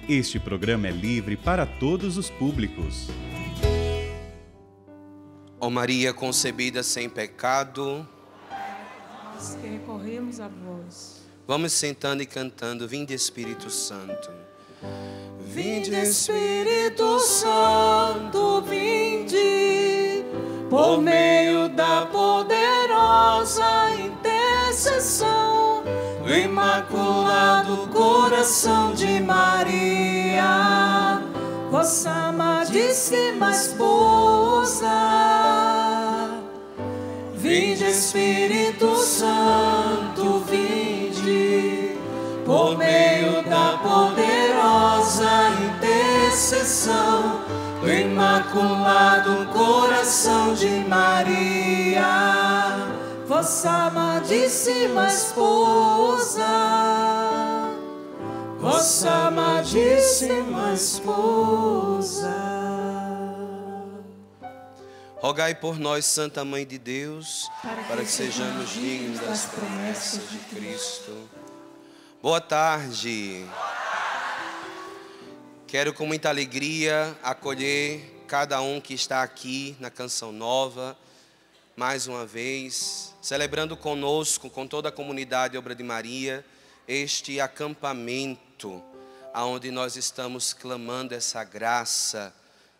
Este programa é livre para todos os públicos. Ó Maria concebida sem pecado, nós que recorremos a vós. vamos sentando e cantando: Vinde Espírito Santo. Vinde Espírito Santo, vinde, por meio da poderosa intercessão do Imaculado Coração de Maria, vossa amadíssima esposa. Vinde Espírito Santo, vinde, por meio da poderosa intercessão do Imaculado Coração de Maria, vossa amadíssima esposa, vossa amadíssima esposa. Rogai por nós, Santa Mãe de Deus, para que sejamos dignos das promessas de Cristo. Boa tarde. Quero com muita alegria acolher cada um que está aqui na Canção Nova, mais uma vez, celebrando conosco, com toda a comunidade Obra de Maria, este acampamento, onde nós estamos clamando essa graça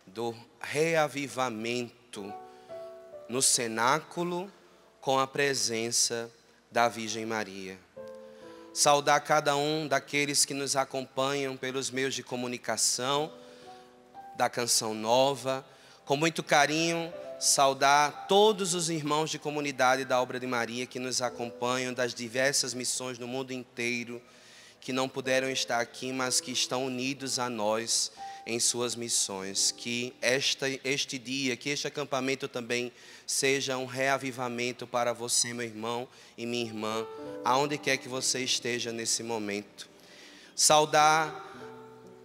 do reavivamento no cenáculo com a presença da Virgem Maria. Saudar cada um daqueles que nos acompanham pelos meios de comunicação da Canção Nova. Com muito carinho, saudar todos os irmãos de comunidade da Obra de Maria que nos acompanham das diversas missões no mundo inteiro, que não puderam estar aqui, mas que estão unidos a nós em suas missões. Que este dia, que este acampamento também seja um reavivamento para você, meu irmão e minha irmã, aonde quer que você esteja nesse momento. Saudar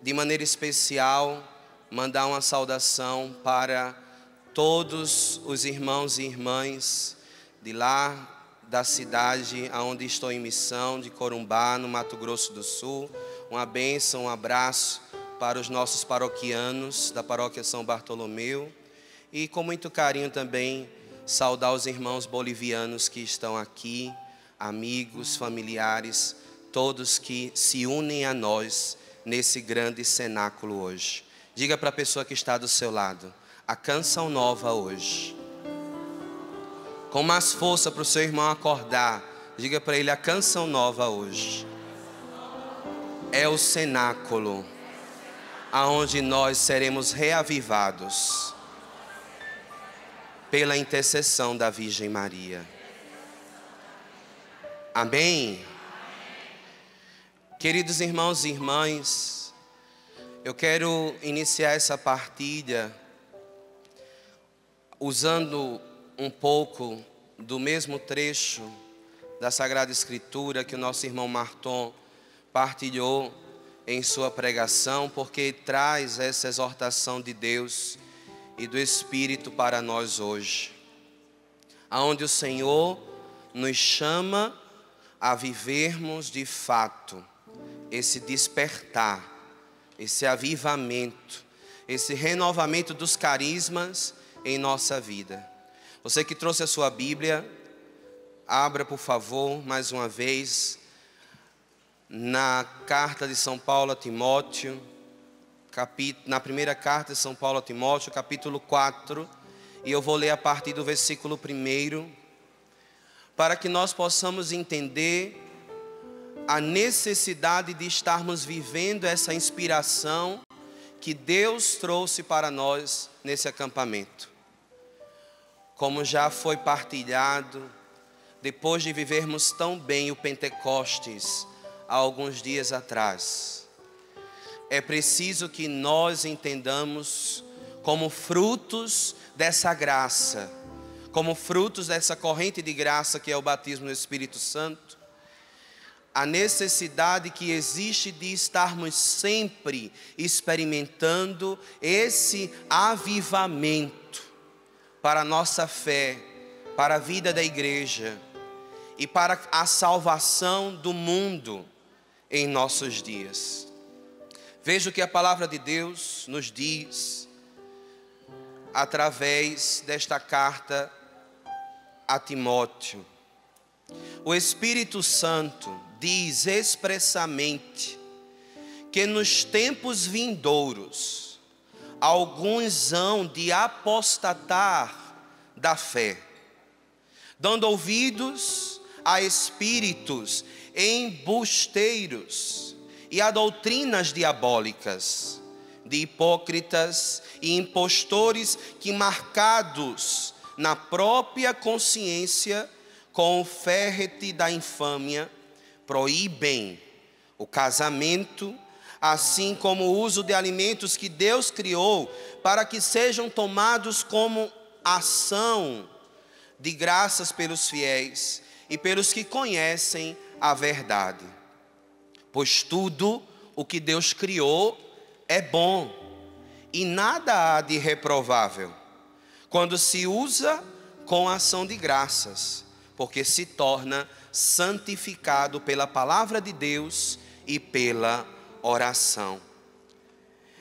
de maneira especial, mandar uma saudação para todos os irmãos e irmãs de lá da cidade aonde estou em missão, de Corumbá, no Mato Grosso do Sul. Uma bênção, um abraço para os nossos paroquianos da paróquia São Bartolomeu. E com muito carinho também saudar os irmãos bolivianos que estão aqui, amigos, familiares, todos que se unem a nós nesse grande cenáculo hoje. Diga para a pessoa que está do seu lado: a Canção Nova hoje. Com mais força para o seu irmão acordar, diga para ele: a Canção Nova hoje é o cenáculo aonde nós seremos reavivados pela intercessão da Virgem Maria. Amém? Queridos irmãos e irmãs, eu quero iniciar essa partilha usando um pouco do mesmo trecho da Sagrada Escritura que o nosso irmão Marton partilhou em sua pregação, porque traz essa exortação de Deus e do Espírito para nós hoje, aonde o Senhor nos chama a vivermos de fato esse despertar, esse avivamento, esse renovamento dos carismas em nossa vida. Você que trouxe a sua Bíblia, abra por favor mais uma vez na carta de São Paulo a Timóteo, na primeira carta de São Paulo a Timóteo, capítulo 4, e eu vou ler a partir do versículo 1, para que nós possamos entender a necessidade de estarmos vivendo essa inspiração que Deus trouxe para nós nesse acampamento. Como já foi partilhado, depois de vivermos tão bem o Pentecostes há alguns dias atrás, é preciso que nós entendamos como frutos dessa graça, como frutos dessa corrente de graça que é o batismo no Espírito Santo, a necessidade que existe de estarmos sempre experimentando esse avivamento para a nossa fé, para a vida da igreja e para a salvação do mundo em nossos dias. Veja o que a palavra de Deus nos diz através desta carta a Timóteo. O Espírito Santo diz expressamente que nos tempos vindouros alguns hão de apostatar da fé, dando ouvidos a espíritos embusteiros e a doutrinas diabólicas, de hipócritas e impostores que, marcados na própria consciência com o ferrete da infâmia, proíbem o casamento, assim como o uso de alimentos que Deus criou para que sejam tomados como ação de graças pelos fiéis e pelos que conhecem a verdade. Pois tudo o que Deus criou é bom e nada há de reprovável quando se usa com ação de graças, porque se torna santificado pela palavra de Deus e pela oração.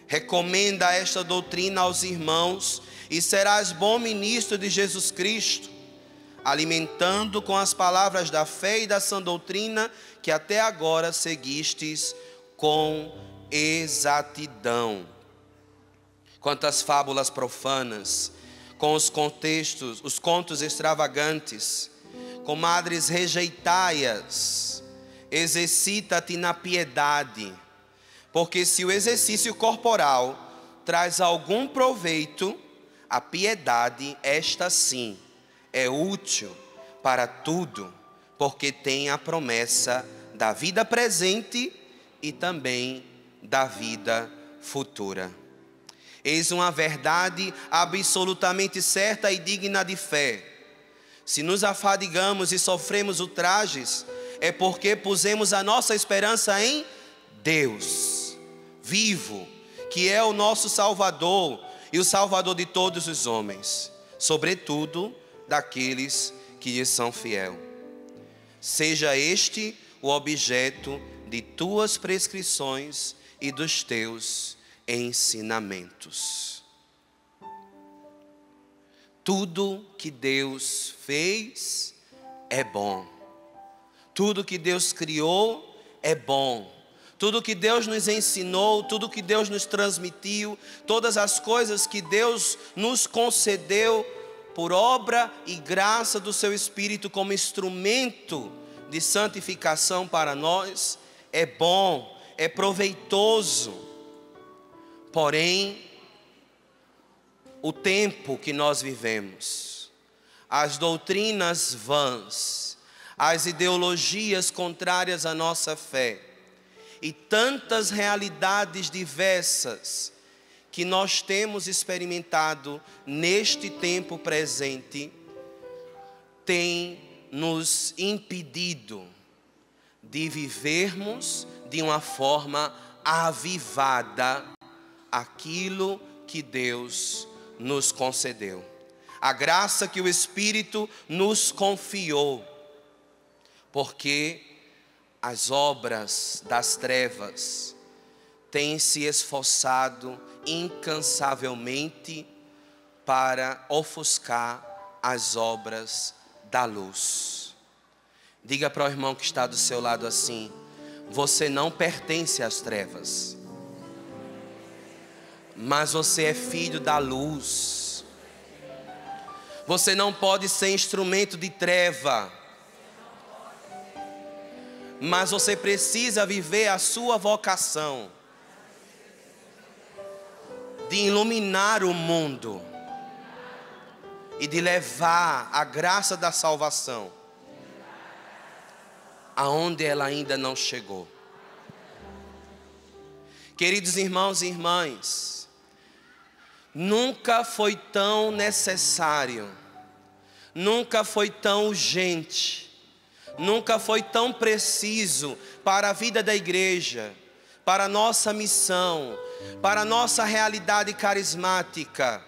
Recomenda esta doutrina aos irmãos e serás bom ministro de Jesus Cristo, alimentando com as palavras da fé e da sã doutrina que até agora seguistes com exatidão. Quanto às fábulas profanas, com os contos extravagantes, comadres, rejeitai-as, exercita-te na piedade, porque se o exercício corporal traz algum proveito, a piedade, esta sim, é útil para tudo, porque tem a promessa da vida presente e também da vida futura. Eis uma verdade absolutamente certa e digna de fé. Se nos afadigamos e sofremos ultrajes, é porque pusemos a nossa esperança em Deus, vivo, que é o nosso Salvador e o Salvador de todos os homens, sobretudo daqueles que lhe são fiel. Seja este o objeto de tuas prescrições e dos teus ensinamentos. Tudo que Deus fez é bom. Tudo que Deus criou é bom. Tudo que Deus nos ensinou, tudo que Deus nos transmitiu, todas as coisas que Deus nos concedeu por obra e graça do seu Espírito como instrumento de santificação para nós, é bom, é proveitoso. Porém, o tempo que nós vivemos, as doutrinas vãs, as ideologias contrárias à nossa fé e tantas realidades diversas que nós temos experimentado neste tempo presente, tem nos impedido de vivermos de uma forma avivada aquilo que Deus nos concedeu, a graça que o Espírito nos confiou, porque as obras das trevas têm se esforçado incansavelmente para ofuscar as obras da luz. Diga para o irmão que está do seu lado assim: você não pertence às trevas, mas você é filho da luz. Você não pode ser instrumento de treva, mas você precisa viver a sua vocação de iluminar o mundo e de levar a graça da salvação aonde ela ainda não chegou. Queridos irmãos e irmãs, nunca foi tão necessário, nunca foi tão urgente, nunca foi tão preciso para a vida da igreja, para a nossa missão, para a nossa realidade carismática,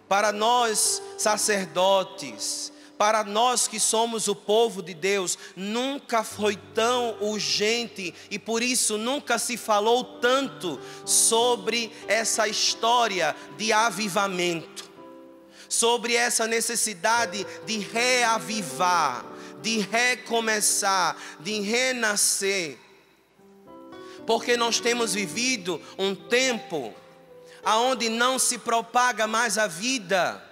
para nós sacerdotes, para nós que somos o povo de Deus, nunca foi tão urgente e por isso nunca se falou tanto sobre essa história de avivamento, sobre essa necessidade de reavivar, de recomeçar, de renascer. Porque nós temos vivido um tempo onde não se propaga mais a vida,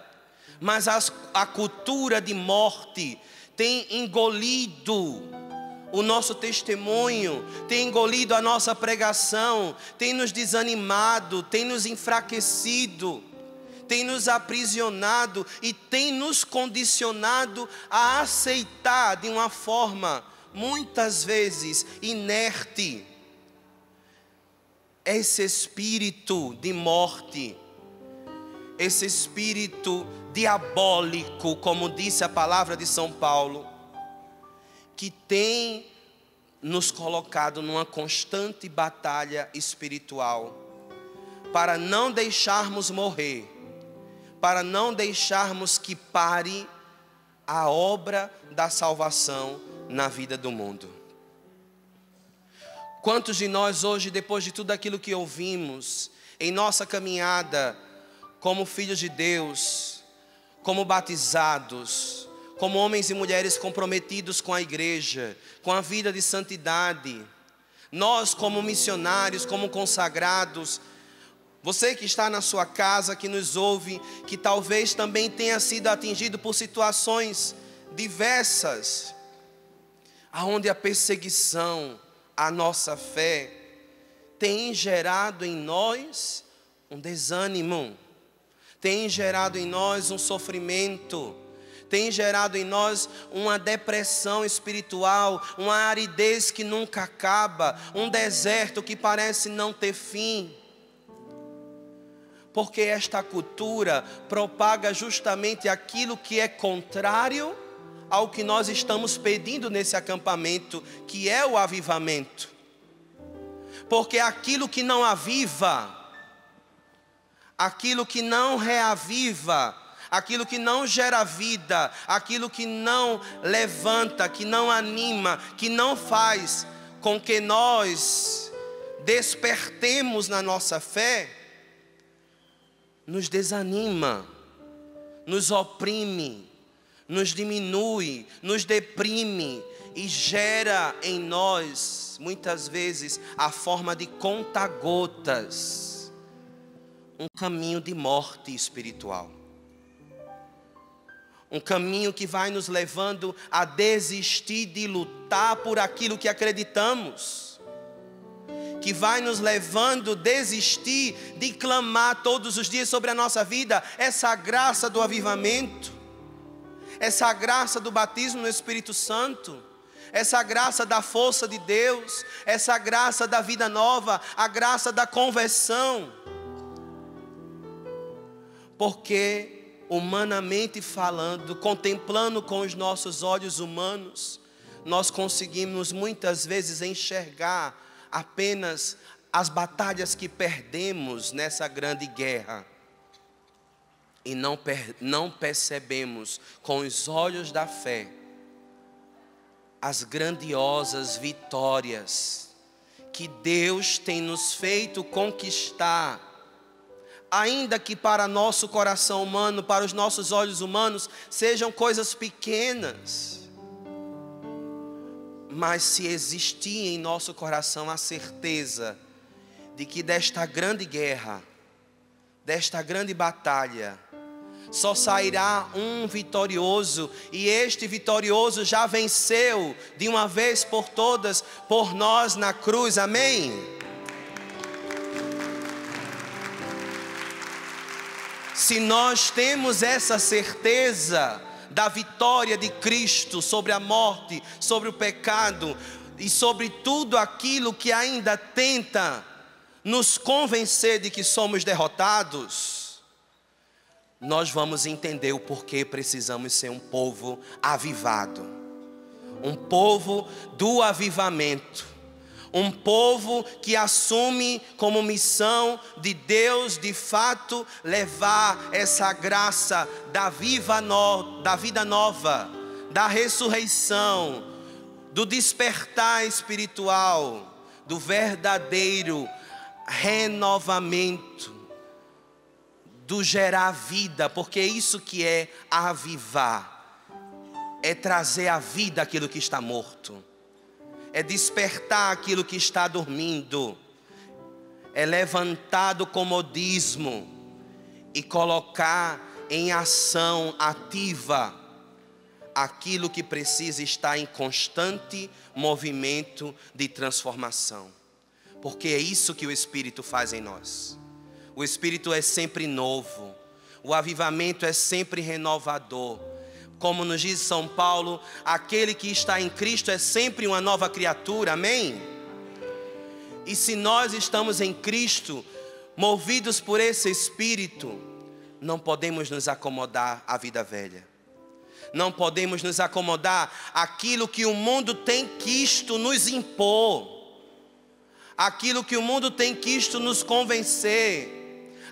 mas a cultura de morte tem engolido o nosso testemunho, tem engolido a nossa pregação, tem nos desanimado, tem nos enfraquecido, tem nos aprisionado e tem nos condicionado a aceitar de uma forma muitas vezes inerte esse espírito de morte, esse espírito diabólico, como disse a palavra de São Paulo, que tem nos colocado numa constante batalha espiritual, para não deixarmos morrer, para não deixarmos que pare a obra da salvação na vida do mundo. Quantos de nós hoje, depois de tudo aquilo que ouvimos, em nossa caminhada como filhos de Deus, como batizados, como homens e mulheres comprometidos com a igreja, com a vida de santidade, nós como missionários, como consagrados, você que está na sua casa, que nos ouve, que talvez também tenha sido atingido por situações diversas, aonde a perseguição, a nossa fé tem gerado em nós um desânimo, tem gerado em nós um sofrimento, tem gerado em nós uma depressão espiritual, uma aridez que nunca acaba, um deserto que parece não ter fim. Porque esta cultura propaga justamente aquilo que é contrário ao que nós estamos pedindo nesse acampamento, que é o avivamento. Porque aquilo que não aviva, aquilo que não reaviva, aquilo que não gera vida, aquilo que não levanta, que não anima, que não faz com que nós despertemos na nossa fé, nos desanima, nos oprime, nos diminui, nos deprime e gera em nós, muitas vezes, a forma de conta-gotas, um caminho de morte espiritual. Um caminho que vai nos levando a desistir de lutar por aquilo que acreditamos, que vai nos levando a desistir de clamar todos os dias sobre a nossa vida essa graça do avivamento, essa graça do batismo no Espírito Santo, essa graça da força de Deus, essa graça da vida nova, a graça da conversão. Porque, humanamente falando, contemplando com os nossos olhos humanos, nós conseguimos muitas vezes enxergar apenas as batalhas que perdemos nessa grande guerra. E não percebemos com os olhos da fé as grandiosas vitórias que Deus tem nos feito conquistar, ainda que para nosso coração humano, para os nossos olhos humanos, sejam coisas pequenas. Mas se existir em nosso coração a certeza de que desta grande guerra, desta grande batalha, só sairá um vitorioso, e este vitorioso já venceu de uma vez por todas por nós na cruz, amém? Se nós temos essa certeza da vitória de Cristo sobre a morte, sobre o pecado e sobre tudo aquilo que ainda tenta nos convencer de que somos derrotados, nós vamos entender o porquê precisamos ser um povo avivado, um povo do avivamento, Um povo que assume como missão de Deus, de fato, levar essa graça da vida nova, da ressurreição, do despertar espiritual, do verdadeiro renovamento, do gerar vida, porque é isso que é avivar, é trazer à vida aquilo que está morto. É despertar aquilo que está dormindo. É levantar do comodismo e colocar em ação ativa aquilo que precisa estar em constante movimento de transformação. Porque é isso que o Espírito faz em nós. O Espírito é sempre novo. O avivamento é sempre renovador. Como nos diz São Paulo, aquele que está em Cristo é sempre uma nova criatura, amém? E se nós estamos em Cristo, movidos por esse Espírito, não podemos nos acomodar à vida velha. Não podemos nos acomodar àquilo que o mundo tem quisto nos impor, aquilo que o mundo tem quisto nos convencer,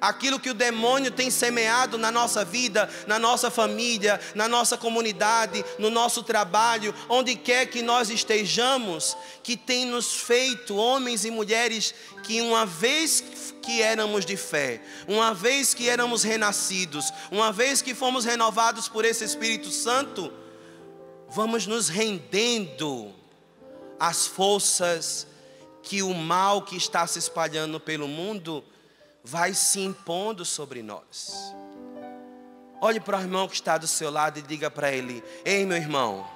aquilo que o demônio tem semeado na nossa vida, na nossa família, na nossa comunidade, no nosso trabalho, onde quer que nós estejamos, que tem nos feito homens e mulheres que uma vez que éramos de fé, uma vez que éramos renascidos, uma vez que fomos renovados por esse Espírito Santo, vamos nos rendendo às forças que o mal que está se espalhando pelo mundo vai se impondo sobre nós. Olhe para o irmão que está do seu lado e diga para ele: ei, meu irmão.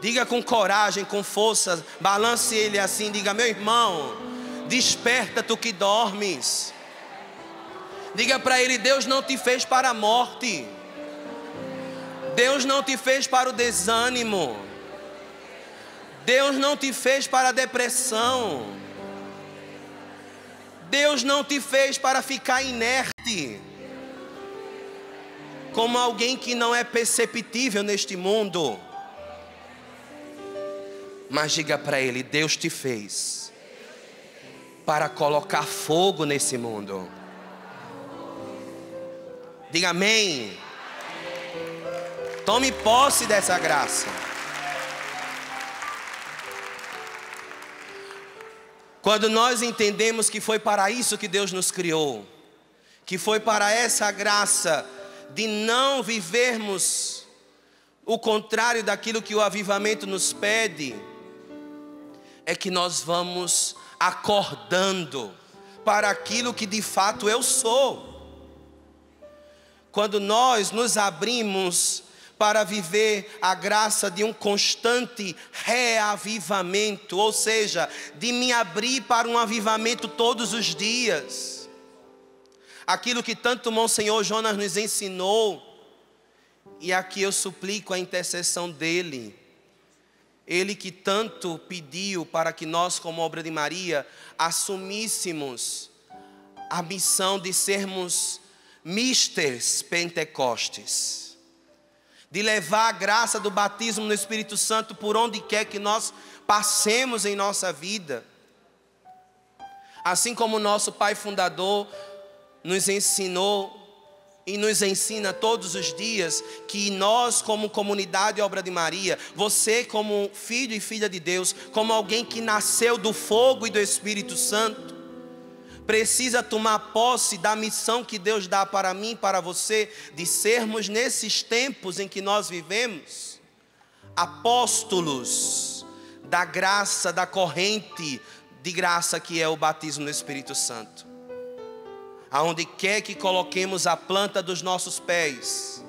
Diga com coragem, com força, balance ele assim, diga: meu irmão, desperta tu que dormes. Diga para ele: Deus não te fez para a morte. Deus não te fez para o desânimo. Deus não te fez para a depressão. Deus não te fez para ficar inerte, como alguém que não é perceptível neste mundo. Mas diga para ele: Deus te fez para colocar fogo nesse mundo. Diga amém. Tome posse dessa graça. Quando nós entendemos que foi para isso que Deus nos criou, que foi para essa graça de não vivermos o contrário daquilo que o avivamento nos pede, é que nós vamos acordando para aquilo que de fato eu sou. Quando nós nos abrimos para viver a graça de um constante reavivamento, ou seja, de me abrir para um avivamento todos os dias. Aquilo que tanto o Monsenhor Jonas nos ensinou, e aqui eu suplico a intercessão dele. Ele que tanto pediu para que nós, como Obra de Maria, assumíssemos a missão de sermos misters Pentecostes, de levar a graça do batismo no Espírito Santo por onde quer que nós passemos em nossa vida. Assim como o nosso Pai Fundador nos ensinou e nos ensina todos os dias, que nós como comunidade Obra de Maria, você como filho e filha de Deus, como alguém que nasceu do fogo e do Espírito Santo, precisa tomar posse da missão que Deus dá para mim e para você, de sermos nesses tempos em que nós vivemos, apóstolos da graça, da corrente de graça que é o batismo no Espírito Santo. Aonde quer que coloquemos a planta dos nossos pés,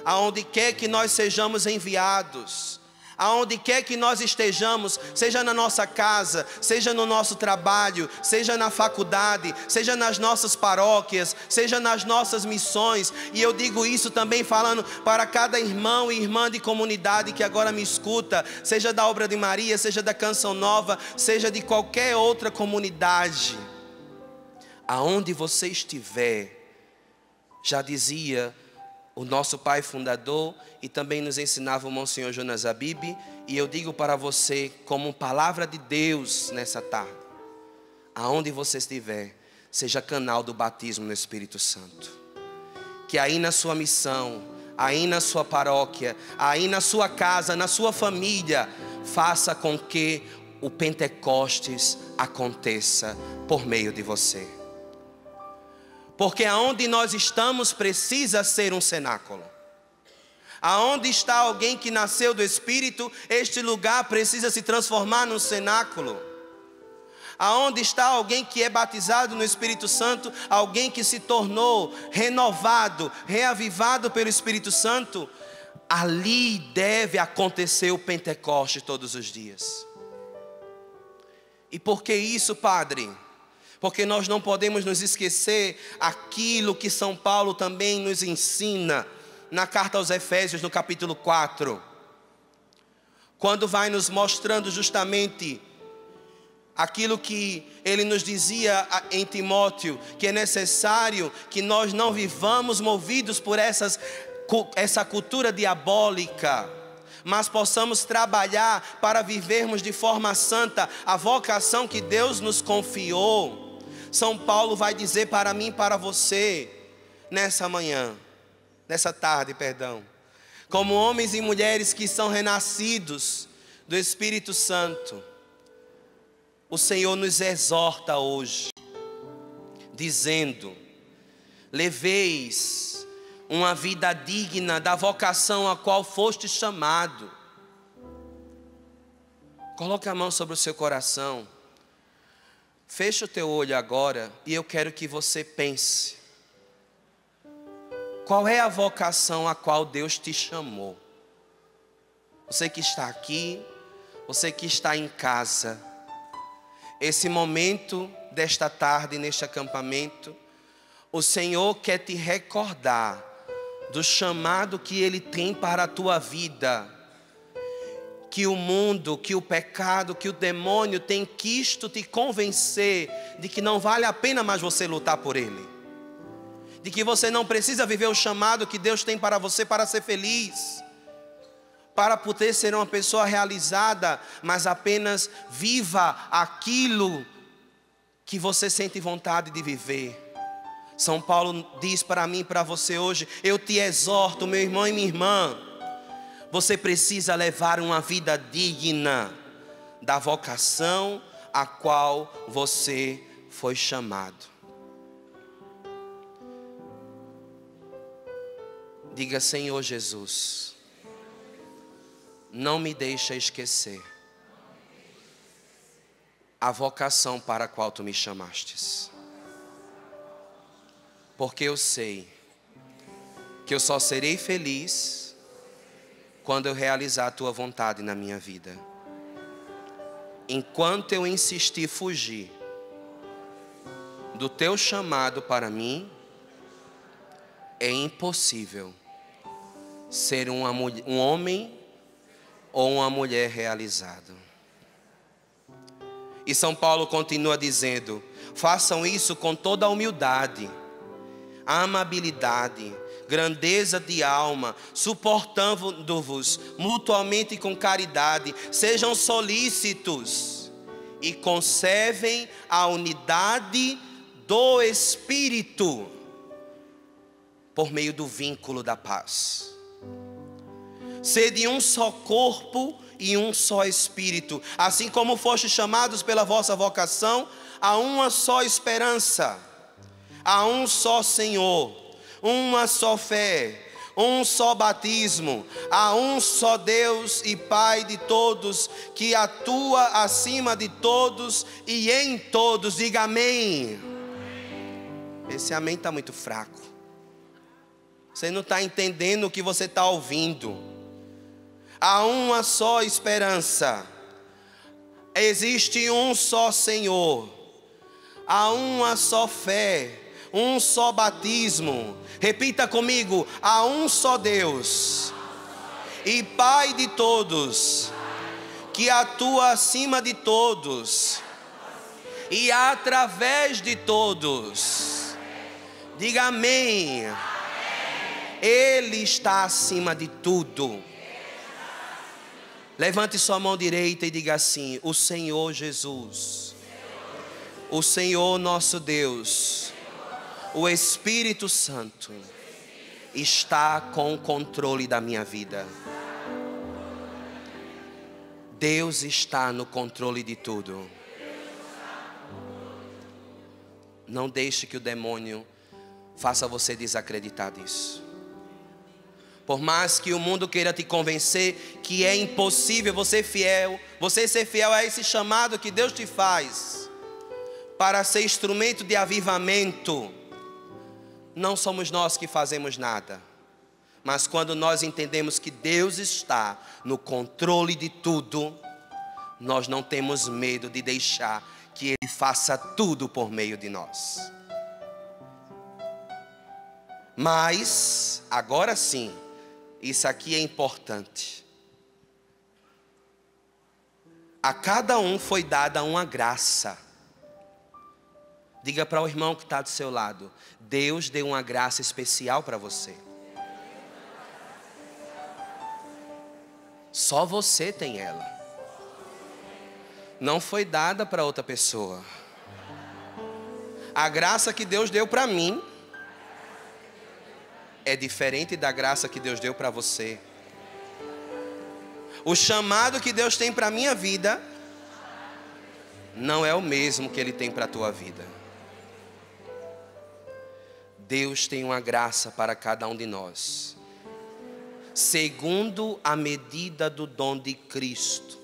aonde quer que nós sejamos enviados, aonde quer que nós estejamos, seja na nossa casa, seja no nosso trabalho, seja na faculdade, seja nas nossas paróquias, seja nas nossas missões, e eu digo isso também falando para cada irmão e irmã de comunidade que agora me escuta, seja da Obra de Maria, seja da Canção Nova, seja de qualquer outra comunidade, aonde você estiver, já dizia o nosso pai fundador, e também nos ensinava o Monsenhor Jonas Abib. E eu digo para você, como palavra de Deus nessa tarde: aonde você estiver, seja canal do batismo no Espírito Santo. Que aí na sua missão, aí na sua paróquia, aí na sua casa, na sua família, faça com que o Pentecostes aconteça por meio de você. Porque aonde nós estamos precisa ser um cenáculo. Aonde está alguém que nasceu do Espírito, este lugar precisa se transformar num cenáculo. Aonde está alguém que é batizado no Espírito Santo, alguém que se tornou renovado, reavivado pelo Espírito Santo, ali deve acontecer o Pentecoste todos os dias. E por que isso, Padre? Porque nós não podemos nos esquecer aquilo que São Paulo também nos ensina na carta aos Efésios, no capítulo 4. Quando vai nos mostrando justamente aquilo que ele nos dizia em Timóteo, que é necessário que nós não vivamos movidos por essa cultura diabólica, mas possamos trabalhar para vivermos de forma santa a vocação que Deus nos confiou. São Paulo vai dizer para mim e para você, nessa tarde, como homens e mulheres que são renascidos do Espírito Santo, o Senhor nos exorta hoje, dizendo: leveis uma vida digna da vocação a qual foste chamado. Coloque a mão sobre o seu coração. Feche o teu olho agora e eu quero que você pense. Qual é a vocação a qual Deus te chamou? Você que está aqui, você que está em casa, esse momento desta tarde, neste acampamento, o Senhor quer te recordar do chamado que Ele tem para a tua vida. Que o mundo, que o pecado, que o demônio tem quisto te convencer de que não vale a pena mais você lutar por ele. De que você não precisa viver o chamado que Deus tem para você para ser feliz. Para poder ser uma pessoa realizada, mas apenas viva aquilo que você sente vontade de viver. São Paulo diz para mim e para você hoje: eu te exorto, meu irmão e minha irmã, você precisa levar uma vida digna da vocação a qual você foi chamado. Diga: Senhor Jesus, não me deixa esquecer a vocação para a qual tu me chamastes. Porque eu sei que eu só serei feliz quando eu realizar a tua vontade na minha vida. Enquanto eu insistir fugir do teu chamado para mim, é impossível ser um homem ou uma mulher realizado. E São Paulo continua dizendo: façam isso com toda a humildade, amabilidade, grandeza de alma, suportando-vos mutuamente com caridade, sejam solícitos e conservem a unidade do Espírito por meio do vínculo da paz. Sede um só corpo e um só Espírito, assim como fostes chamados pela vossa vocação a uma só esperança, a um só Senhor, uma só fé, um só batismo, a um só Deus e Pai de todos, que atua acima de todos e em todos. Diga amém. Esse amém está muito fraco. Você não está entendendo o que você está ouvindo. Há uma só esperança, existe um só Senhor, há uma só fé, um só batismo. Repita comigo: há um só Deus e Pai de todos, que atua acima de todos e através de todos. Diga amém. Ele está acima de tudo. Levante sua mão direita e diga assim: o Senhor Jesus, o Senhor nosso Deus, o Espírito Santo está com o controle da minha vida. Deus está no controle de tudo. Não deixe que o demônio faça você desacreditar disso. Por mais que o mundo queira te convencer que é impossível você ser fiel a esse chamado que Deus te faz para ser instrumento de avivamento, não somos nós que fazemos nada. Mas quando nós entendemos que Deus está no controle de tudo, nós não temos medo de deixar que Ele faça tudo por meio de nós. Mas, agora sim, isso aqui é importante. A cada um foi dada uma graça. Diga para o irmão que está do seu lado: Deus deu uma graça especial para você. Só você tem ela. Não foi dada para outra pessoa. A graça que Deus deu para mim é diferente da graça que Deus deu para você. O chamado que Deus tem para a minha vida não é o mesmo que Ele tem para a tua vida. Deus tem uma graça para cada um de nós, segundo a medida do dom de Cristo.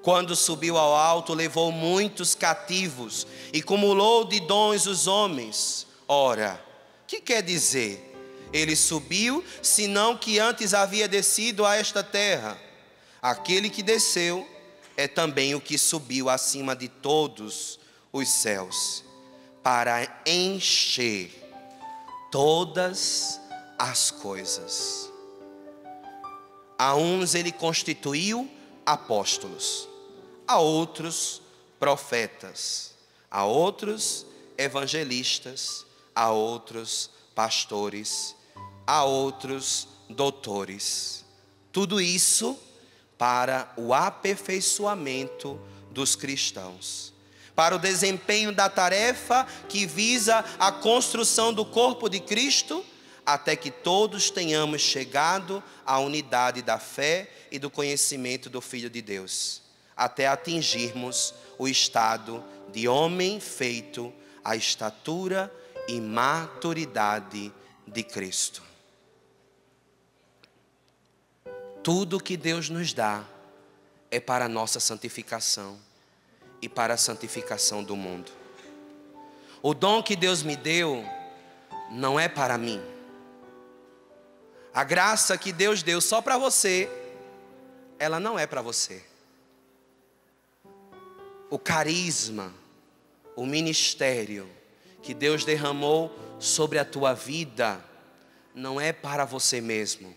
Quando subiu ao alto, levou muitos cativos e cumulou de dons os homens. Ora, que quer dizer? Ele subiu, senão que antes havia descido a esta terra. Aquele que desceu é também o que subiu acima de todos os céus, para encher todas as coisas. A uns ele constituiu apóstolos, a outros profetas, a outros evangelistas, a outros pastores, a outros doutores. Tudo isso para o aperfeiçoamento dos cristãos, para o desempenho da tarefa que visa a construção do corpo de Cristo, até que todos tenhamos chegado à unidade da fé e do conhecimento do Filho de Deus, até atingirmos o estado de homem feito à estatura e maturidade de Cristo. Tudo que Deus nos dá é para a nossa santificação e para a santificação do mundo. O dom que Deus me deu não é para mim. A graça que Deus deu só para você, ela não é para você. O carisma, o ministério que Deus derramou sobre a tua vida, não é para você mesmo,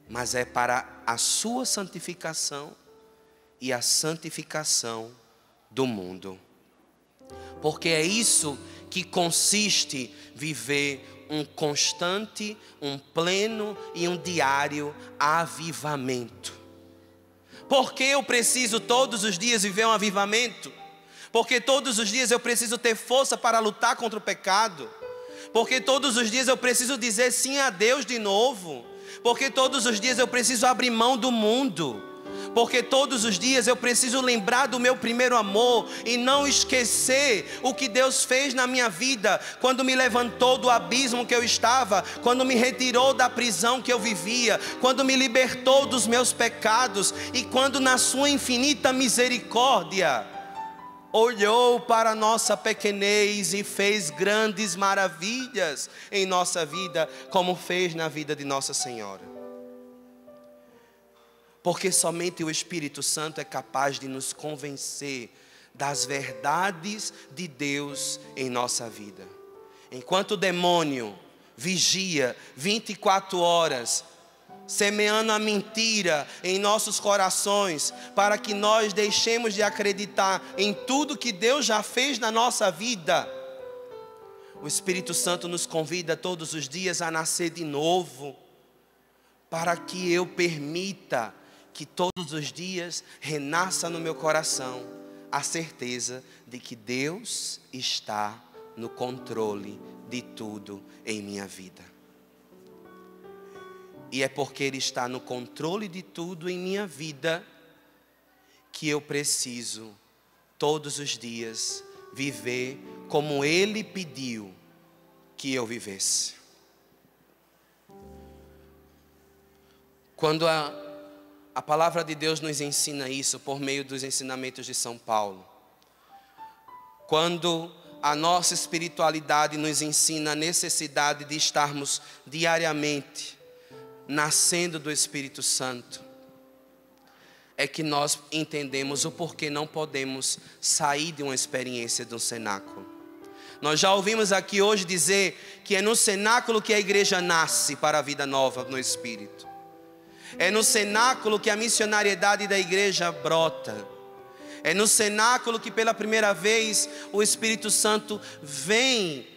mas é para a sua santificação e a santificação do mundo. Porque é isso que consiste viver um constante, um pleno e um diário avivamento. Por que eu preciso todos os dias viver um avivamento? Porque todos os dias eu preciso ter força para lutar contra o pecado. Porque todos os dias eu preciso dizer sim a Deus de novo. Porque todos os dias eu preciso abrir mão do mundo. Porque todos os dias eu preciso lembrar do meu primeiro amor e não esquecer o que Deus fez na minha vida, quando me levantou do abismo que eu estava, quando me retirou da prisão que eu vivia, quando me libertou dos meus pecados e quando na sua infinita misericórdia olhou para a nossa pequenez e fez grandes maravilhas em nossa vida, como fez na vida de Nossa Senhora. Porque somente o Espírito Santo é capaz de nos convencer das verdades de Deus em nossa vida. Enquanto o demônio vigia 24 horas, semeando a mentira em nossos corações, para que nós deixemos de acreditar em tudo que Deus já fez na nossa vida, O Espírito Santo nos convida todos os dias a nascer de novo, para que eu permita que todos os dias renasça no meu coração a certeza de que Deus está no controle de tudo em minha vida. E é porque Ele está no controle de tudo em minha vida que eu preciso todos os dias viver como Ele pediu que eu vivesse. Quando a palavra de Deus nos ensina isso por meio dos ensinamentos de São Paulo, quando a nossa espiritualidade nos ensina a necessidade de estarmos diariamente nascendo do Espírito Santo, é que nós entendemos o porquê não podemos sair de uma experiência de um cenáculo. Nós já ouvimos aqui hoje dizer que é no cenáculo que a igreja nasce para a vida nova no Espírito. É no cenáculo que a missionariedade da igreja brota. É no cenáculo que pela primeira vez o Espírito Santo vem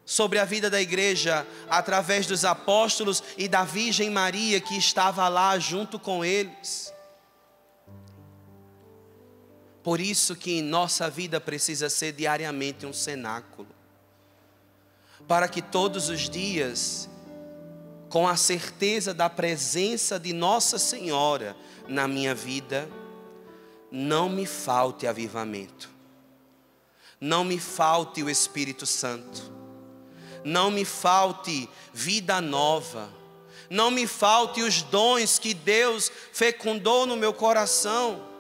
sobre a vida da igreja através dos apóstolos e da Virgem Maria que estava lá junto com eles. Por isso que nossa vida precisa ser diariamente um cenáculo, para que todos os dias, com a certeza da presença de Nossa Senhora na minha vida, não me falte avivamento, não me falte o Espírito Santo, não me falte vida nova, não me falte os dons que Deus fecundou no meu coração.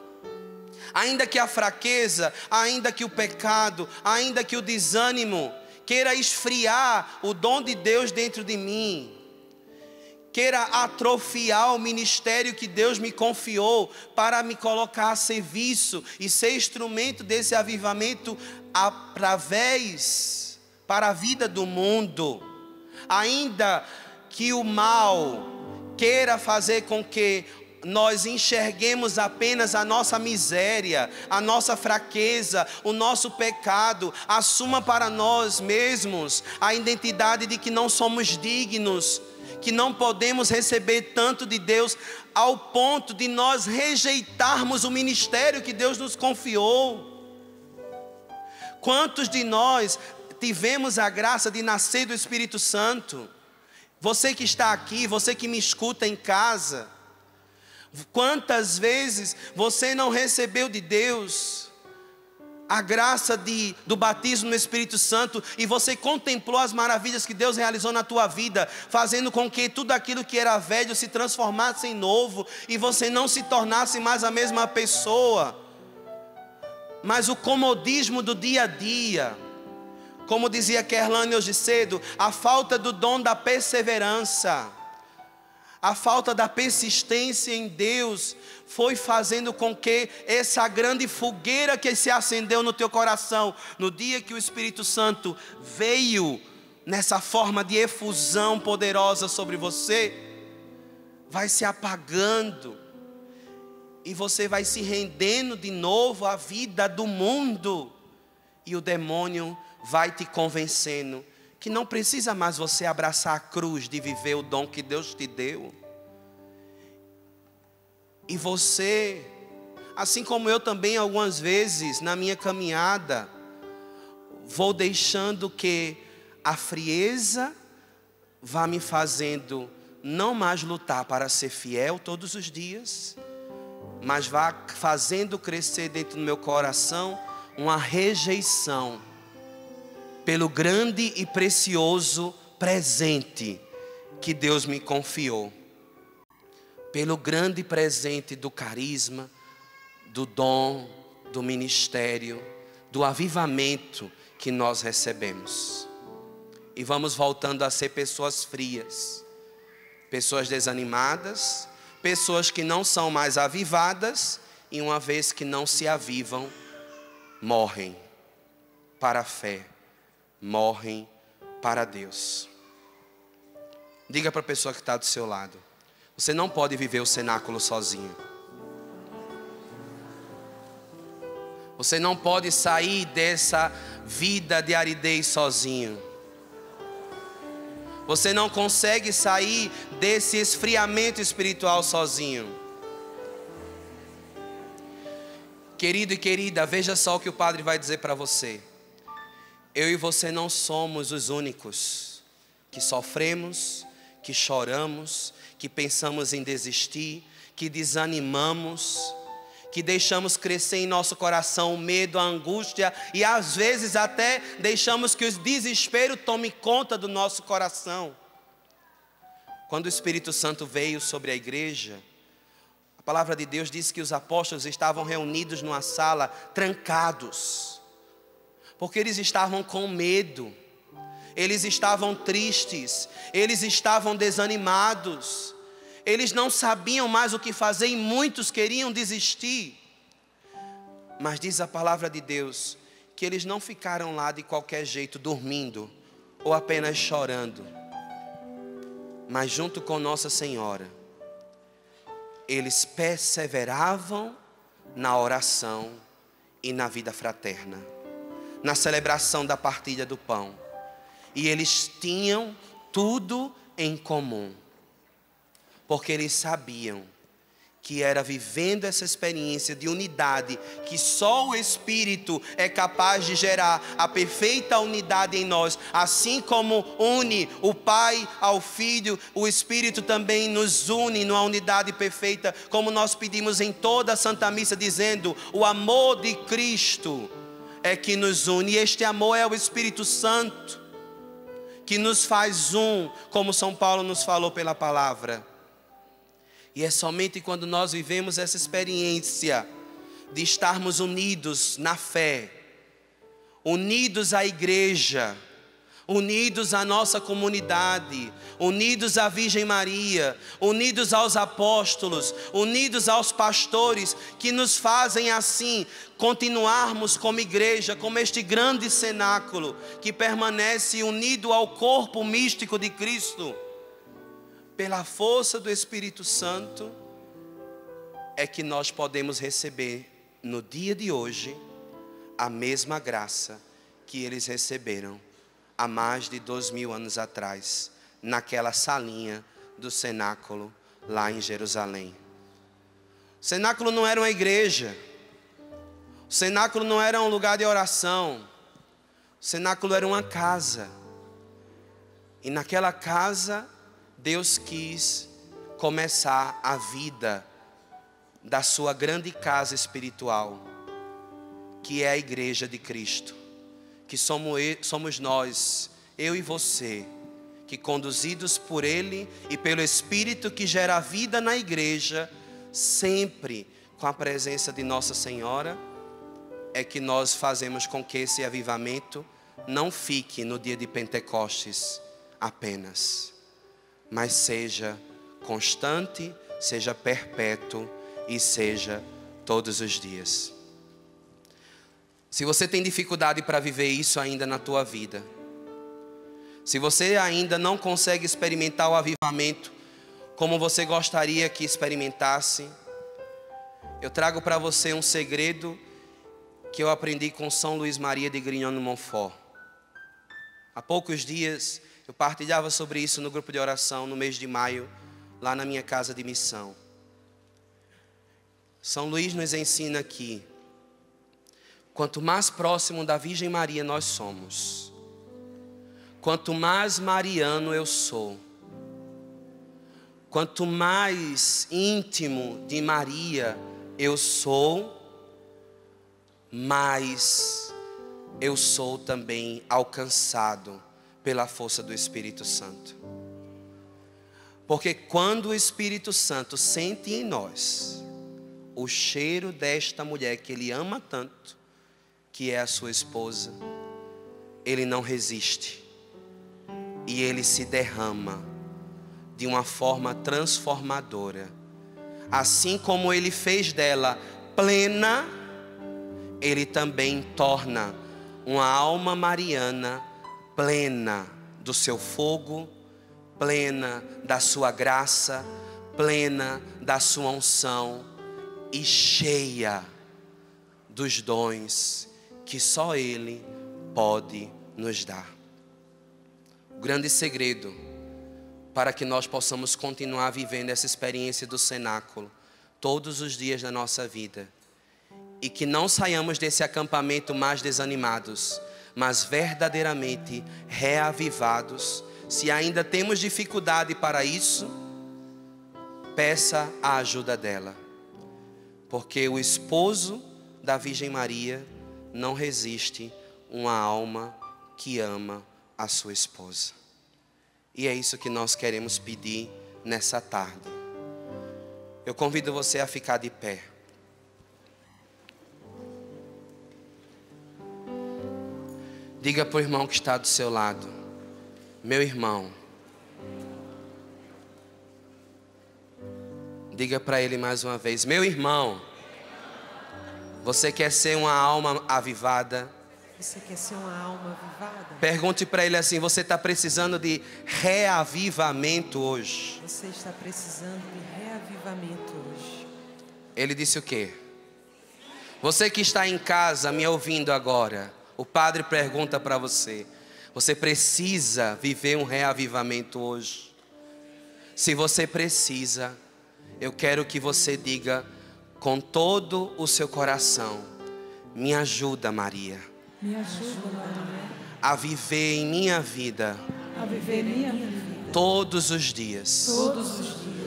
Ainda que a fraqueza, ainda que o pecado, ainda que o desânimo queira esfriar o dom de Deus dentro de mim, queira atrofiar o ministério que Deus me confiou para me colocar a serviço e ser instrumento desse avivamento através para a vida do mundo, ainda que o mal queira fazer com que nós enxerguemos apenas a nossa miséria, a nossa fraqueza, o nosso pecado, assuma para nós mesmos a identidade de que não somos dignos, que não podemos receber tanto de Deus, ao ponto de nós rejeitarmos o ministério que Deus nos confiou. Quantos de nós tivemos a graça de nascer do Espírito Santo? Você que está aqui, você que me escuta em casa, quantas vezes você não recebeu de Deus a graça do batismo no Espírito Santo e você contemplou as maravilhas que Deus realizou na tua vida, fazendo com que tudo aquilo que era velho se transformasse em novo e você não se tornasse mais a mesma pessoa, mas o comodismo do dia a dia, como dizia Kerlane hoje cedo, a falta do dom da perseverança, a falta da persistência em Deus foi fazendo com que essa grande fogueira que se acendeu no teu coração, no dia que o Espírito Santo veio nessa forma de efusão poderosa sobre você, vai se apagando e você vai se rendendo de novo à vida do mundo, e o demônio vai te convencendo que não precisa mais você abraçar a cruz de viver o dom que Deus te deu. E você, assim como eu também algumas vezes na minha caminhada, vou deixando que a frieza vá me fazendo não mais lutar para ser fiel todos os dias, mas vá fazendo crescer dentro do meu coração uma rejeição pelo grande e precioso presente que Deus me confiou, pelo grande presente do carisma, do dom, do ministério, do avivamento que nós recebemos. E vamos voltando a ser pessoas frias, pessoas desanimadas, pessoas que não são mais avivadas, e uma vez que não se avivam, morrem para a fé, morrem para Deus. Diga para a pessoa que está do seu lado: você não pode viver o cenáculo sozinho. Você não pode sair dessa vida de aridez sozinho. Você não consegue sair desse esfriamento espiritual sozinho. Querido e querida, veja só o que o Padre vai dizer para você. Eu e você não somos os únicos que sofremos, que choramos, que pensamos em desistir, que desanimamos, que deixamos crescer em nosso coração o medo, a angústia e às vezes até deixamos que o desespero tome conta do nosso coração. Quando o Espírito Santo veio sobre a igreja, a palavra de Deus diz que os apóstolos estavam reunidos numa sala, trancados, porque eles estavam com medo, eles estavam tristes, eles estavam desanimados. Eles não sabiam mais o que fazer e muitos queriam desistir. Mas diz a palavra de Deus que eles não ficaram lá de qualquer jeito dormindo ou apenas chorando. Mas junto com Nossa Senhora, eles perseveravam na oração e na vida fraterna, na celebração da partilha do pão. E eles tinham tudo em comum. Porque eles sabiam que era vivendo essa experiência de unidade que só o Espírito é capaz de gerar a perfeita unidade em nós. Assim como une o Pai ao Filho, o Espírito também nos une numa unidade perfeita, como nós pedimos em toda a Santa Missa, dizendo: o amor de Cristo é que nos une. E este amor é o Espírito Santo, que nos faz um, como São Paulo nos falou pela palavra. E é somente quando nós vivemos essa experiência de estarmos unidos na fé, unidos à igreja, unidos à nossa comunidade, unidos à Virgem Maria, unidos aos apóstolos, unidos aos pastores, que nos fazem assim continuarmos como igreja, como este grande cenáculo que permanece unido ao corpo místico de Cristo. Pela força do Espírito Santo é que nós podemos receber no dia de hoje a mesma graça que eles receberam há mais de 2000 anos atrás, naquela salinha do cenáculo lá em Jerusalém. O cenáculo não era uma igreja, o cenáculo não era um lugar de oração, o cenáculo era uma casa. E naquela casa Deus quis começar a vida da sua grande casa espiritual, que é a igreja de Cristo, que somos nós, eu e você, que conduzidos por Ele e pelo Espírito que gera vida na igreja, sempre com a presença de Nossa Senhora, é que nós fazemos com que esse avivamento não fique no dia de Pentecostes apenas, mas seja constante, seja perpétuo e seja todos os dias. Se você tem dificuldade para viver isso ainda na tua vida, se você ainda não consegue experimentar o avivamento como você gostaria que experimentasse, eu trago para você um segredo que eu aprendi com São Luís Maria de Grignon-Montfort. Há poucos dias eu partilhava sobre isso no grupo de oração no mês de maio, lá na minha casa de missão. São Luís nos ensina que quanto mais próximo da Virgem Maria nós somos, quanto mais mariano eu sou, quanto mais íntimo de Maria eu sou, mais eu sou também alcançado pela força do Espírito Santo. Porque quando o Espírito Santo sente em nós o cheiro desta mulher que Ele ama tanto, que é a sua esposa, Ele não resiste. E Ele se derrama de uma forma transformadora. Assim como Ele fez dela plena, Ele também torna uma alma mariana plena do seu fogo, plena da sua graça, plena da sua unção e cheia dos dons que só Ele pode nos dar. O grande segredo para que nós possamos continuar vivendo essa experiência do cenáculo todos os dias da nossa vida, e que não saiamos desse acampamento mais desanimados, mas verdadeiramente reavivados. Se ainda temos dificuldade para isso, peça a ajuda dela, porque o esposo da Virgem Maria não resiste uma alma que ama a sua esposa. E é isso que nós queremos pedir nessa tarde. Eu convido você a ficar de pé. Diga para o irmão que está do seu lado: meu irmão. Diga para ele mais uma vez: meu irmão. Você quer ser uma alma avivada? Você quer ser uma alma avivada? Pergunte para ele assim: você está precisando de reavivamento hoje? Você está precisando de reavivamento hoje? Ele disse o quê? Você que está em casa me ouvindo agora, o padre pergunta para você: você precisa viver um reavivamento hoje? Se você precisa, eu quero que você diga com todo o seu coração: me ajuda, Maria. Me ajuda, Maria, a viver em minha vida, a viver minha vida todos os dias,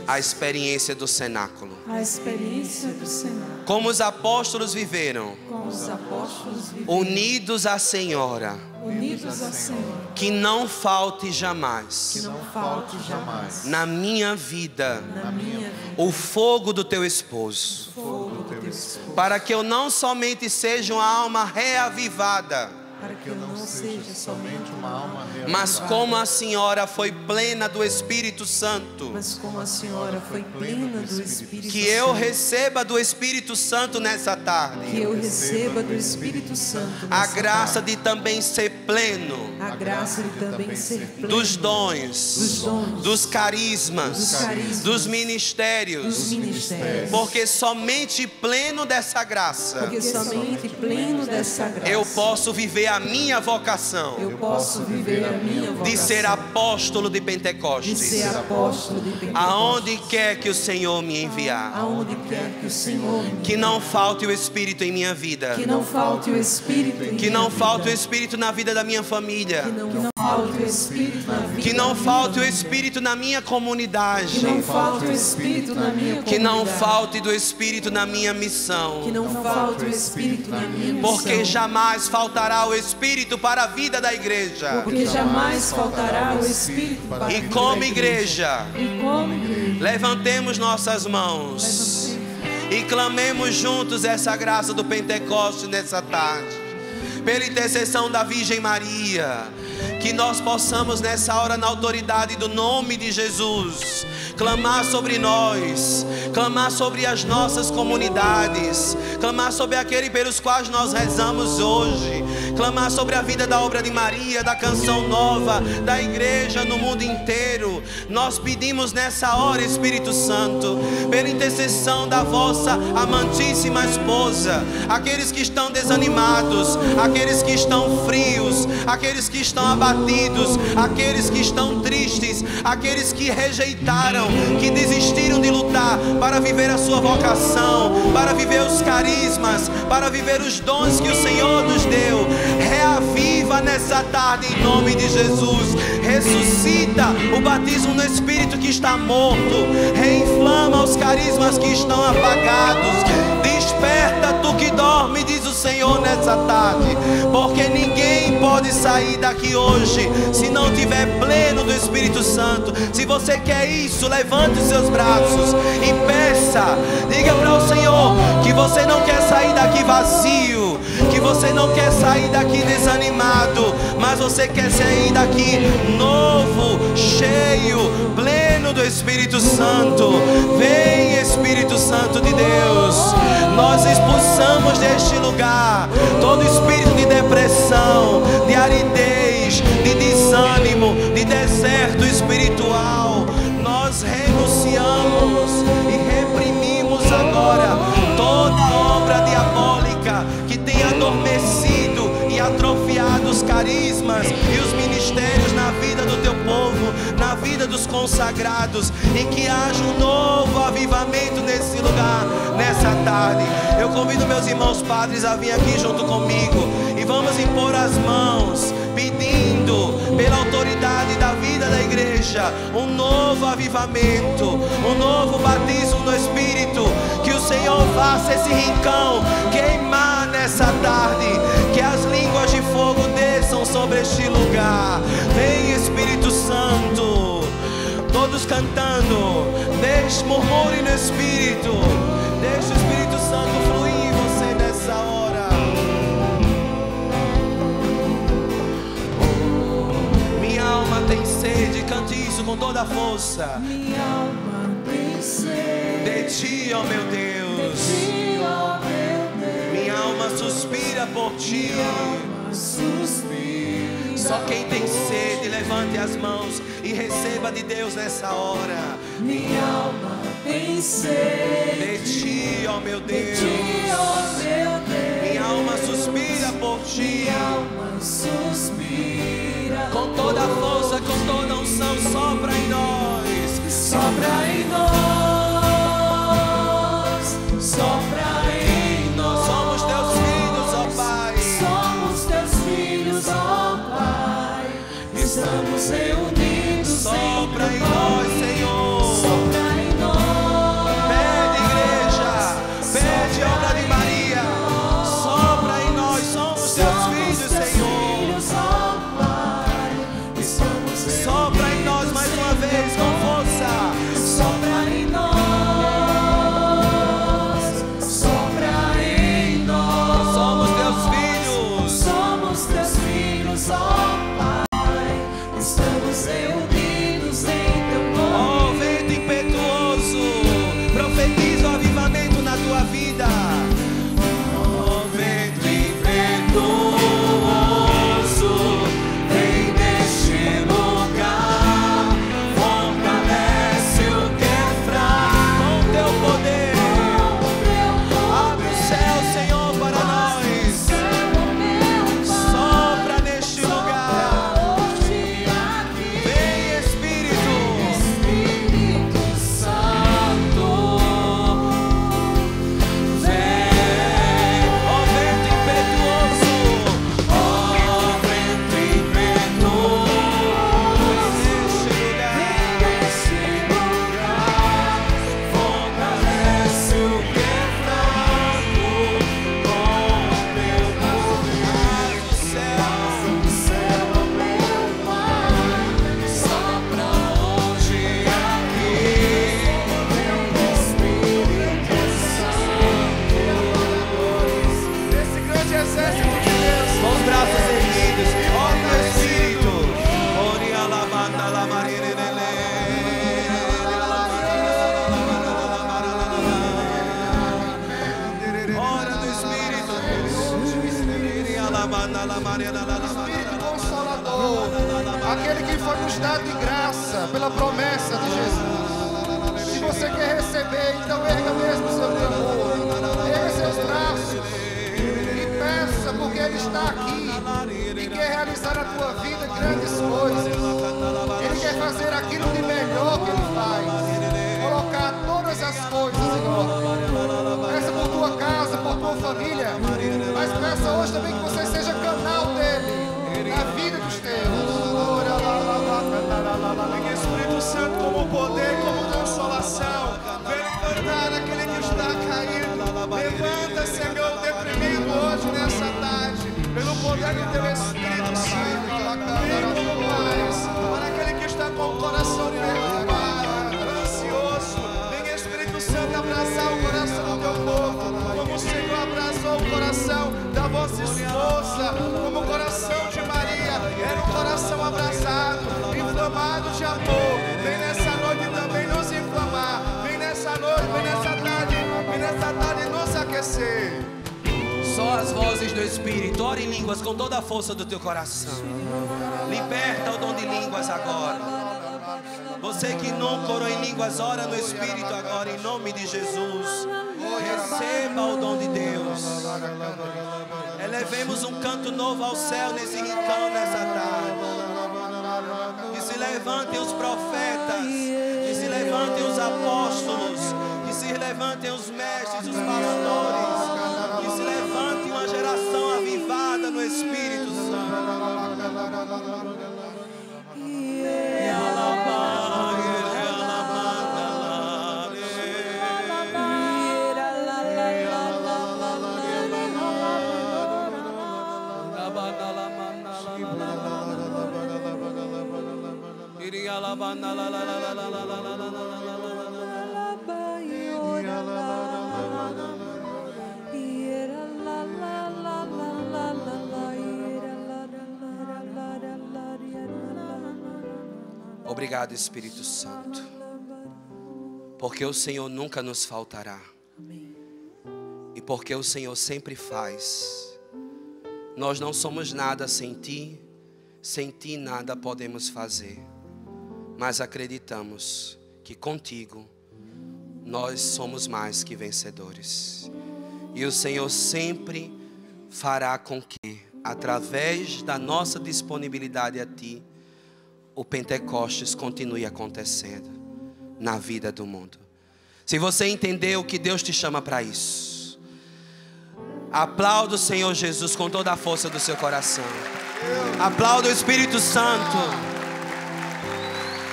a experiência do cenáculo. A experiência do cenáculo. Como os apóstolos viveram, unidos à Senhora. Unidos à Senhora. Que não falte jamais. Que não falte jamais. Na minha vida. Na minha vida. O fogo do teu esposo. O fogo do teu esposo. Para que eu não somente seja uma alma reavivada, para que eu não seja somente uma alma reavivada, mas como a Senhora foi plena do Espírito Santo, mas como a Senhora foi plena do Espírito que Santo, eu receba do Espírito Santo nessa tarde, que eu receba do Espírito Santo a nessa graça tarde, de também ser pleno, a graça de também ser pleno dos dons, dos carismas, dos ministérios, porque somente pleno dessa graça, porque somente pleno dessa graça, eu posso viver a minha vocação, eu posso viver a minha vocação de ser apóstolo de Pentecostes, de ser apóstolo de Pentecostes, aonde quer que o Senhor me enviar, aonde quer que o Senhor me enviar, que não falte o Espírito em minha vida, que não falte o Espírito em que não falte o Espírito na vida da minha família, que não falte o Espírito na vida, que não falte o Espírito na minha comunidade, que não falte o Espírito na minha comunidade, que não falte do Espírito na minha missão, que não falte o Espírito na minha missão, porque jamais faltará o Espírito para a vida da igreja. Porque jamais faltará o Espírito para a vida E como da igreja, levantemos nossas mãos e clamemos juntos essa graça do Pentecostes nessa tarde, pela intercessão da Virgem Maria, que nós possamos nessa hora, na autoridade do nome de Jesus, clamar sobre nós, clamar sobre as nossas comunidades, clamar sobre aquele pelos quais nós rezamos hoje, clamar sobre a vida da obra de Maria, da Canção Nova, da igreja no mundo inteiro. Nós pedimos nessa hora, Espírito Santo, pela intercessão da vossa amantíssima esposa, aqueles que estão desanimados, aqueles que estão frios, aqueles que estão abatidos, aqueles que estão tristes, aqueles que rejeitaram, que desistiram de lutar para viver a sua vocação, para viver os carismas, para viver os dons que o Senhor nos deu. Reaviva nessa tarde em nome de Jesus. Ressuscita o batismo no Espírito que está morto, reinflama os carismas que estão apagados. Desperta tu que dorme, diz o Senhor nessa tarde, porque ninguém pode sair daqui hoje se não tiver pleno do Espírito Santo. Se você quer isso, levante os seus braços e peça, diga para o Senhor que você não quer sair daqui vazio, que você não quer sair daqui desanimado, mas você quer sair daqui novo, cheio, pleno do Espírito Santo. Vem, Espírito Santo de Deus, nós expulsamos deste lugar todo espírito de depressão, de aridez, de desânimo, de deserto espiritual. Nós renunciamos e reprimimos agora toda obra diabólica espíritos consagrados e que haja um novo avivamento nesse lugar, nessa tarde. Eu convido meus irmãos padres a vir aqui junto comigo e vamos impor as mãos, pedindo pela autoridade da vida da igreja um novo avivamento, um novo batismo no Espírito. Que o Senhor faça esse rincão queimar nessa tarde, que as línguas de fogo desçam sobre este lugar. Vem Espírito Santo, todos cantando, murmure no Espírito, deixe o Espírito Santo fluir em você nessa hora. Minha alma tem sede, cante isso com toda a força. Minha alma tem sede De ti, ó meu Deus. de ti, ó meu Deus. Minha alma suspira por ti. Minha alma suspira. Só quem tem sede, levante as mãos e receba de Deus nessa hora. Minha alma tem sede De ti, ó meu de Deus. ti, ó meu Deus. Minha alma suspira por ti. Minha alma suspira. Com toda a força, com toda a unção, sopra em nós. Sopra em nós, sopra em nós. Somos teus filhos, ó Pai. Somos teus filhos, ó Pai. Estamos reunidos Sopra em em teu nós, nome. Senhor. Sopra em nós. Pede, igreja. Pede, obra de Maria. Sopra em nós. Somos teus filhos, Senhor. Ó Pai. Estamos Sopra em nós mais uma vez com força. Sopra em nós, sopra em nós. Somos teus filhos. Somos teus filhos, ó Pai. Estamos reunidos em teu nome. Ó vento impetuoso, profetiza o avivamento na tua vida. Ó vento impetuoso, vem neste lugar, fortalece o que é fraco com teu poder. Abre o céu, Senhor, para nós. Sopra neste lugar. Vem Espírito. Espírito Santo, Vem, ó vento impetuoso, ó vento impetuoso, neste lugar, fortalece o que é fraco com teu poder. O céu, meu Pai, sopra hoje aqui, Espírito Santo. Esse grande exército de Deus. Com os braços erguidos, ó teu Espírito. Ore a lavanda, la marina, ora do Espírito. A lavanda, la marina, Espírito Consolador, aquele que foi nos dado de graça pela promessa de Jesus. Se você quer receber, então erga mesmo seu clamor, erga seus braços e peça, porque Ele está aqui e quer realizar na tua vida grandes coisas. Ele quer fazer aquilo de melhor que Ele faz, colocar todas as coisas em ordem. Peça por tua casa, por tua família, mas peça hoje também que você seja canal dele na vida dos teus. Vem Espírito Santo como poder, como consolação. Vem levantar aquele que está caído. Levanta, Senhor, deprimido hoje nessa tarde, pelo poder do teu Espírito Santo. Vem como paz para aquele que está com o coração perturbado, ansioso. Vem Espírito Santo abraçar o coração do teu povo, como o Senhor abraçou o coração da vossa esposa, como o coração de Maria era um coração abraçado, inflamado de amor. Vem nessa noite também nos inflamar. Vem nessa noite, vem nessa tarde nos aquecer. Só as vozes do Espírito. Ore em línguas com toda a força do teu coração. Liberta o dom de línguas agora. Você que nunca orou em línguas, ora no Espírito agora, em nome de Jesus. Receba o dom de Deus. Elevemos um canto novo ao céu nesse rincão, nessa tarde. E se levantem os profetas, que se levantem os apóstolos, que se levantem os mestres, os pastores, que se levante uma geração avivada no Espírito Santo. Obrigado, Espírito Santo, porque o Senhor nunca nos faltará. E porque o Senhor sempre faz. Nós não somos nada sem Ti nada podemos fazer. Mas acreditamos que contigo nós somos mais que vencedores. E o Senhor sempre fará com que, através da nossa disponibilidade a Ti, o Pentecostes continue acontecendo na vida do mundo. Se você entendeu que Deus te chama para isso, aplauda o Senhor Jesus com toda a força do seu coração. Aplauda o Espírito Santo.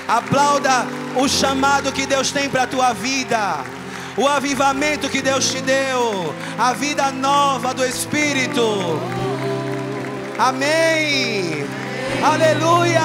Aplauda o chamado que Deus tem para a tua vida, o avivamento que Deus te deu, a vida nova do Espírito. Amém. Aleluia.